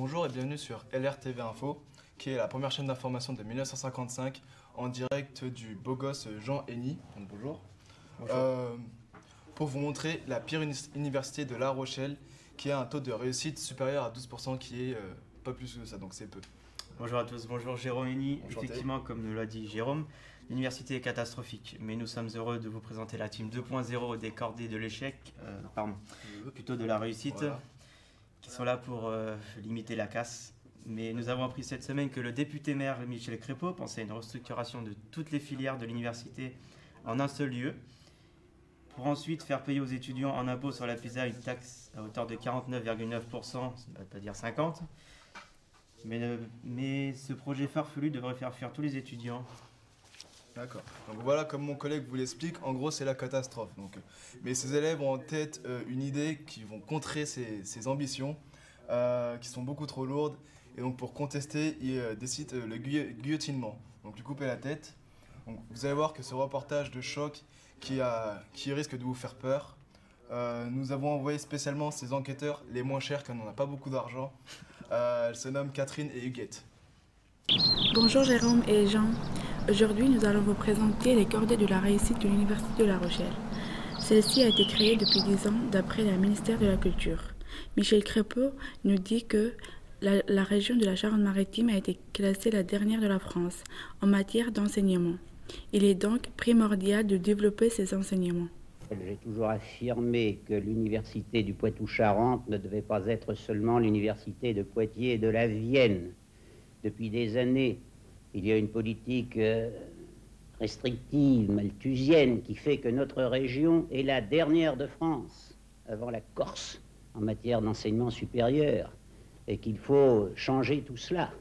Bonjour et bienvenue sur LRTV Info, qui est la première chaîne d'information de 1955 en direct du beau gosse Jean Henny. Donc, bonjour. Pour vous montrer la pire université de La Rochelle, qui a un taux de réussite supérieur à 12%, qui est pas plus que ça, donc c'est peu. Bonjour à tous, bonjour Jérôme Henny. Enchanté. Effectivement, comme nous l'a dit Jérôme, l'université est catastrophique, mais nous sommes heureux de vous présenter la team 2.0 des cordées de l'échec, plutôt de la réussite, Voilà. qui sont là pour limiter la casse. Mais nous avons appris cette semaine que le député maire Michel Crépeau pensait à une restructuration de toutes les filières de l'université en un seul lieu, pour ensuite faire payer aux étudiants en impôt sur la PISA une taxe à hauteur de 49,9%, c'est-à-dire 50%. Mais ce projet farfelu devrait faire fuir tous les étudiants. D'accord. Donc voilà, comme mon collègue vous l'explique, en gros c'est la catastrophe. Mais ces élèves ont en tête une idée qui vont contrer ces ambitions, qui sont beaucoup trop lourdes. Et donc pour contester, ils décident le guillotinement, donc lui couper la tête. Donc vous allez voir que ce reportage de choc qui risque de vous faire peur. Nous avons envoyé spécialement ces enquêteurs les moins chers, car on n'a pas beaucoup d'argent. Elles se nomment Catherine et Huguette. Bonjour Jérôme et Jean. Aujourd'hui, nous allons vous présenter les cordées de la réussite de l'Université de La Rochelle. Celle-ci a été créée depuis 10 ans d'après le ministère de la Culture. Michel Crépeau nous dit que la région de la Charente-Maritime a été classée la dernière de la France en matière d'enseignement. Il est donc primordial de développer ces enseignements. J'ai toujours affirmé que l'université du Poitou-Charentes ne devait pas être seulement l'université de Poitiers et de la Vienne. Depuis des années, il y a une politique restrictive, malthusienne, qui fait que notre région est la dernière de France, avant la Corse, en matière d'enseignement supérieur, et qu'il faut changer tout cela.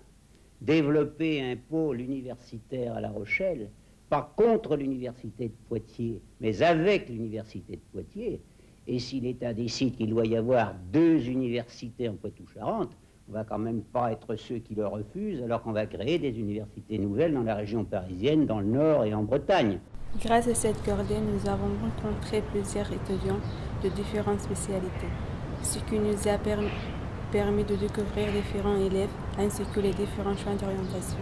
Développer un pôle universitaire à La Rochelle, pas contre l'université de Poitiers, mais avec l'université de Poitiers. Et si l'État décide qu'il doit y avoir 2 universités en Poitou-Charentes, on ne va quand même pas être ceux qui le refusent, alors qu'on va créer des universités nouvelles dans la région parisienne, dans le Nord et en Bretagne. Grâce à cette cordée, nous avons rencontré plusieurs étudiants de différentes spécialités, ce qui nous a permis de découvrir différents élèves ainsi que les différents choix d'orientation.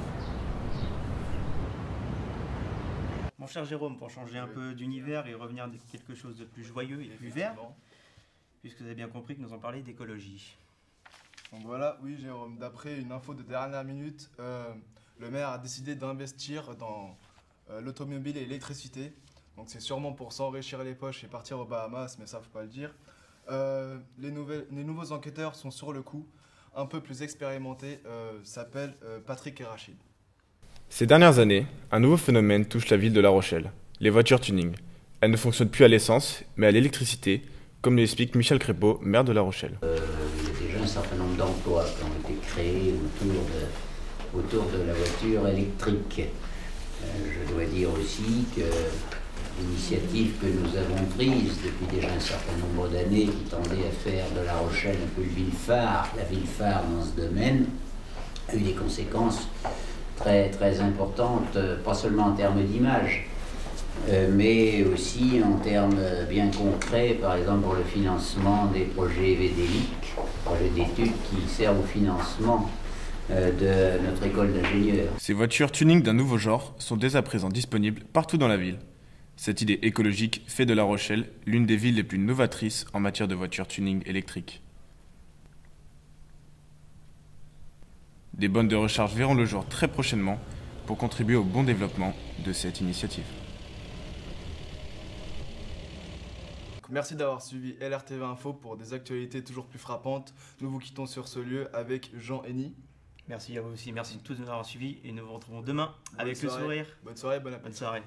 Mon cher Jérôme, pour changer un peu d'univers et revenir à quelque chose de plus joyeux et plus vert, puisque vous avez bien compris que nous en parlions d'écologie. Donc voilà, oui Jérôme, d'après une info de dernière minute, le maire a décidé d'investir dans l'automobile et l'électricité. Donc c'est sûrement pour s'enrichir les poches et partir aux Bahamas, mais ça faut pas le dire. Les nouveaux enquêteurs sont sur le coup, un peu plus expérimentés, s'appellent Patrick et Rachid. Ces dernières années, un nouveau phénomène touche la ville de La Rochelle, les voitures tuning. Elles ne fonctionnent plus à l'essence, mais à l'électricité, comme l'explique Michel Crépeau, maire de La Rochelle. Il y a déjà un certain nombre d'emplois qui ont été créés autour de la voiture électrique. Je dois dire aussi que l'initiative que nous avons prise depuis déjà un certain nombre d'années, qui tendait à faire de La Rochelle un peu la ville phare dans ce domaine, a eu des conséquences très, très importantes, pas seulement en termes d'image, mais aussi en termes bien concrets, par exemple pour le financement des projets VDLIC, projets d'études qui servent au financement de notre école d'ingénieurs. Ces voitures tuning d'un nouveau genre sont dès à présent disponibles partout dans la ville. Cette idée écologique fait de La Rochelle l'une des villes les plus novatrices en matière de voitures tuning électriques. Des bornes de recharge verront le jour très prochainement pour contribuer au bon développement de cette initiative. Merci d'avoir suivi LRTV Info pour des actualités toujours plus frappantes. Nous vous quittons sur ce lieu avec Jean Henny. Merci à vous aussi, merci de tous nous avoir suivis et nous vous retrouvons demain avec le sourire. Bonne soirée, bon appétit. Bonne soirée.